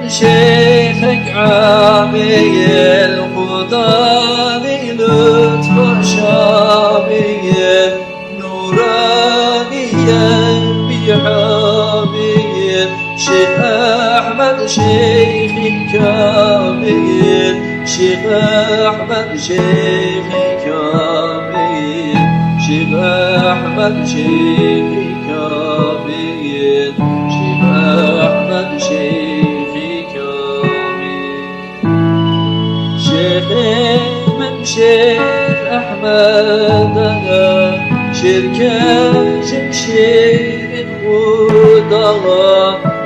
شيخك عامي الخضار لطف شامي نورانيا بحامي شيخ أحمد شيخي كامل شيخ أحمد شيخي كامل شيخ أحمد شيخي كامل شيخ أحمد شيخي كامل شيخي من شيخ أحمد أنا شركة جمشير خدا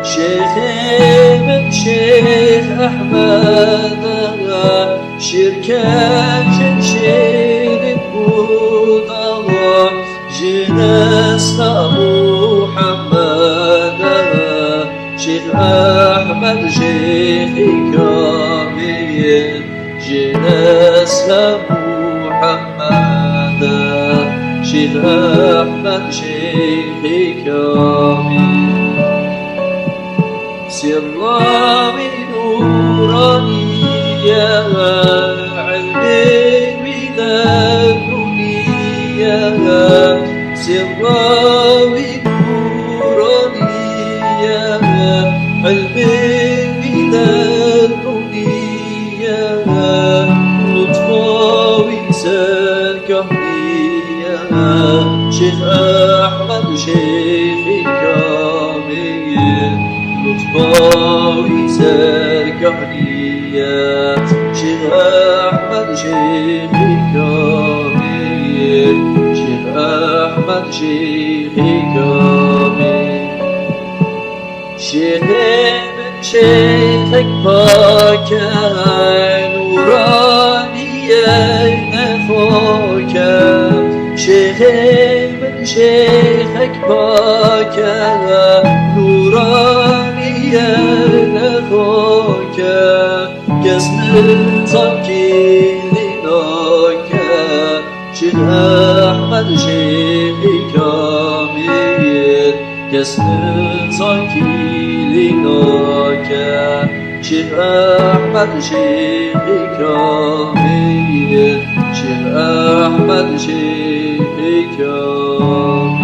شيخي من شيخ أحمد شركة جمشير خدا جنس أبو محمد شيخ أحمد شيخي كامل جنس أبو محمد شيخ أحمد شيخي كامل سرامي نوراني يا علمي ميلادني يا سرامي نوراني يا علمي ميلادني يا لطفاوي سركهني يا شيخ أحمد شيخي كامل لطفاوي سركهني يا شيخ أحمد شيخي كامل شيخ أحمد شيخي كامل شيخي من شيخك باكى نورانيا نفاكى شيخي من شيخك باكى نورانيا نفاكى قسم تمكينك شيخ أحمد شيخي كامل قسم تمكينك شيخ أحمد شيخي كامل شيخ أحمد شيخي كامل